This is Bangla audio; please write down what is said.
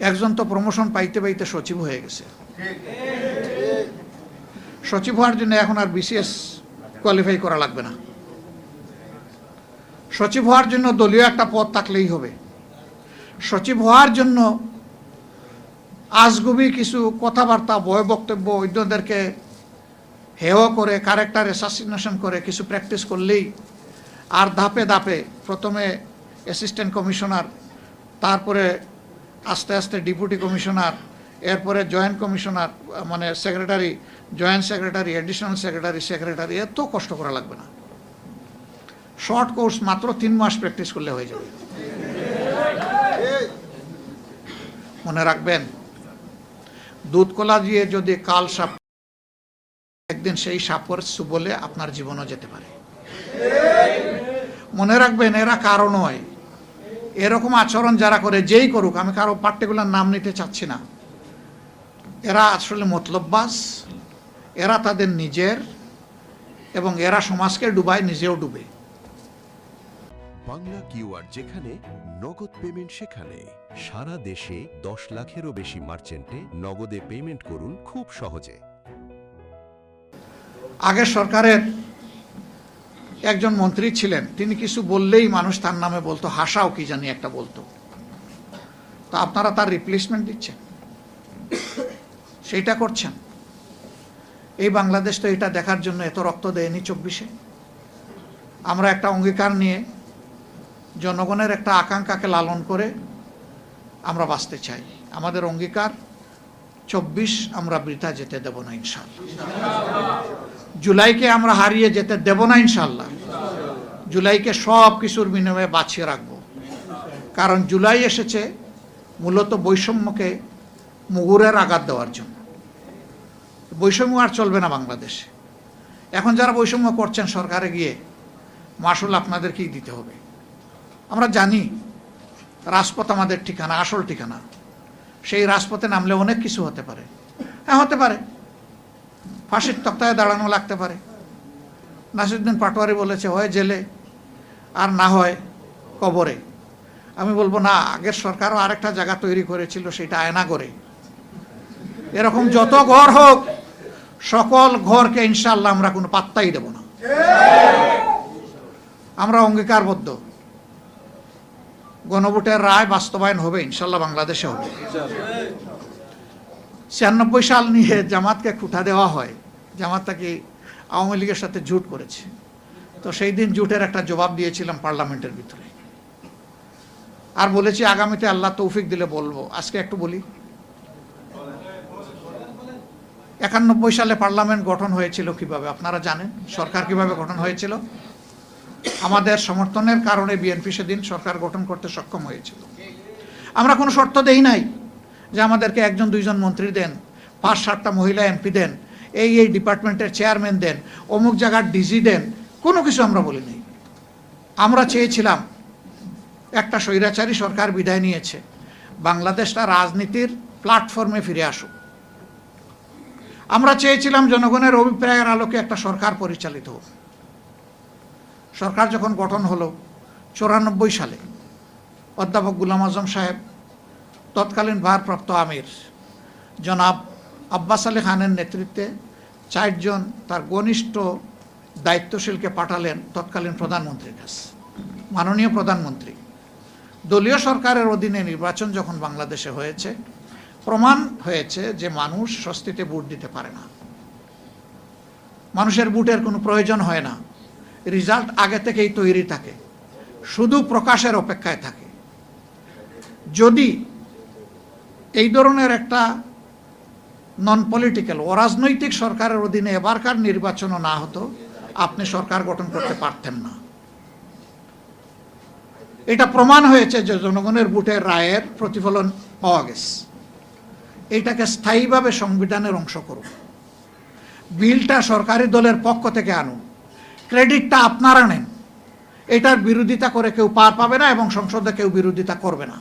একজন তো প্রমোশন পাইতে পাইতে সচিব হয়ে গেছে। সচিব হওয়ার জন্য এখন আর বিসিএস কোয়ালিফাই করা লাগবে না। সচিব হওয়ার জন্য দলীয় একটা পদ থাকলেই হবে। সচিব হওয়ার জন্য আজগুবি কিছু কথাবার্তা, বয় বক্তব্য, অন্যদেরকে হেয় করে, ক্যারেক্টার অ্যাসাসিনেশন করে কিছু প্র্যাকটিস করলেই আর ধাপে ধাপে প্রথমে অ্যাসিস্ট্যান্ট কমিশনার, তারপরে আস্তে আস্তে ডেপুটি কমিশনার, এরপরে জয়েন্ট কমিশনার মানে secretary, joint secretary, additional secretary, secretary, এত কষ্ট করা লাগবে না। শর্ট কোর্স, মাত্র 3 মাস প্র্যাকটিস করলে হয়ে যাবে। মনে রাখবেন, দুধ কলা দিয়ে যদি কাল সাপ, একদিন সেই সাপের বলে আপনার জীবনও যেতে পারে। মনে রাখবেন, এরা কারো নয়। এরকম আচরণ যারা করে, যেই করুক, আমি কারো পার্টিকুলার নাম নিতে চাচ্ছি না, এরা আসলে মতলববাজ। এরা তাদের নিজের, এবং এরা সমাজকে ডুবায়, নিজেও ডুবে। বাংলা কিউআর, যেখানে নগদ পেমেন্ট সেখানে। সারা দেশে 10 লাখেরও বেশি মার্চেন্টে নগদে পেমেন্ট করুন খুব সহজে। আগের সরকারের একজন মন্ত্রী ছিলেন, তিনি কিছু বললেই মানুষ তার নামে বলতো, হাসাও কি জানি একটা বলতো। তা আপনারা তার রিপ্লেসমেন্ট দিচ্ছেন, সেইটা করছেন। এই বাংলাদেশ তো এটা দেখার জন্য এত রক্ত দেয়নি 24-এ। আমরা একটা অঙ্গীকার নিয়ে, জনগণের একটা আকাঙ্ক্ষাকে লালন করে আমরা বাঁচতে চাই। আমাদের অঙ্গীকার 24 আমরা বৃথা যেতে দেব না ইনশাআল্লাহ। জুলাইকে আমরা হারিয়ে যেতে দেব না ইনশাআল্লাহ। জুলাইকে সব কিছুর বিনিময়ে বাঁচিয়ে রাখবো। কারণ জুলাই এসেছে মূলত বৈষম্যকে মুগুরের আঘাত দেওয়ার জন্য। বৈষম্য আর চলবে না বাংলাদেশে। এখন যারা বৈষম্য করছেন সরকারে গিয়ে, মাসুল আপনাদেরকেই দিতে হবে। আমরা জানি রাজপথ আমাদের ঠিকানা, আসল ঠিকানা। সেই রাজপথে নামলে অনেক কিছু হতে পারে। হ্যাঁ, হতে পারে, ফাঁসির তক্তায় দাঁড়ানো লাগতে পারে। নাসিরুদ্দিন পাটোয়ারি বলেছে, হয় জেলে আর না হয় কবরে। আমি বলবো না, আগের সরকারও আরেকটা জায়গা তৈরি করেছিল, সেটা আয়নাগরে। এরকম যত ঘর হোক, সকল ঘরকে ইনশাআল্লাহ আমরা কোনো পাত্তাই দেব না। আমরা অঙ্গীকারবদ্ধ, গণভোটের রায় বাস্তবায়ন হবে ইনশাআল্লাহ, বাংলাদেশে হবে। 96 সাল নিয়ে জামাতকে খুঁটা দেওয়া হয়, জামাতটা কি আওয়ামী লীগের সাথে জোট করেছে। তো সেই দিন জোটের একটা জবাব দিয়েছিলাম পার্লামেন্টের ভিতরে, আর বলেছি আগামীতে আল্লাহ তৌফিক দিলে বলবো। আজকে একটু বলি। 91 সালে পার্লামেন্ট গঠন হয়েছিল কিভাবে আপনারা জানেন? সরকার কিভাবে গঠন হয়েছিল? আমাদের সমর্থনের কারণে বিএনপি সেদিন সরকার গঠন করতে সক্ষম হয়েছিল। আমরা কোনো শর্ত দেই নাই যে আমাদেরকে 1-2 মন্ত্রী দেন, 5-7টা মহিলা এমপি দেন, এই ডিপার্টমেন্টের চেয়ারম্যান দেন, অমুক জায়গার ডিজি দেন, কোনো কিছু আমরা বলি নাই। আমরা চেয়েছিলাম একটা স্বৈরাচারী সরকার বিদায় নিয়েছে, বাংলাদেশটা রাজনীতির প্ল্যাটফর্মে ফিরে আসুক। আমরা চেয়েছিলাম জনগণের অভিপ্রায়ের আলোকে একটা সরকার পরিচালিত হোক। সরকার যখন গঠন হলো 94 সালে, অধ্যাপক গোলাম আজম সাহেব, তৎকালীন ভারপ্রাপ্ত আমির জনাব আব্বাস আলী খানের নেতৃত্বে 4 জন তার ঘনিষ্ঠ দায়িত্বশীলকে পাঠালেন তৎকালীন প্রধানমন্ত্রীর কাছে। মাননীয় প্রধানমন্ত্রী, দলীয় সরকারের অধীনে নির্বাচন যখন বাংলাদেশে হয়েছে, প্রমাণ হয়েছে যে মানুষ স্বস্তিতে ভোট দিতে পারে না। মানুষের ভোটের কোনো প্রয়োজন হয় না, রেজাল্ট আগে থেকেই তৈরি থাকে, শুধু প্রকাশের অপেক্ষায় থাকে। যদি এই ধরনের একটা নন পলিটিক্যাল, অরাজনৈতিক সরকারের অধীনে এবারকার নির্বাচনও না হতো, আপনি সরকার গঠন করতে পারতেন না। এটা প্রমাণ হয়েছে যে জনগণের ভোটের রায়ের প্রতিফলন পাওয়া গেছে। এইটাকে স্থায়ীভাবে সংবিধানের অংশ করুন। বিলটা সরকারি দলের পক্ষ থেকে আনুন, ক্রেডিটটা আপনারা নেন। এটার বিরোধিতা করে কেউ পার পাবে না এবং সংসদে কেউ বিরোধিতা করবে না।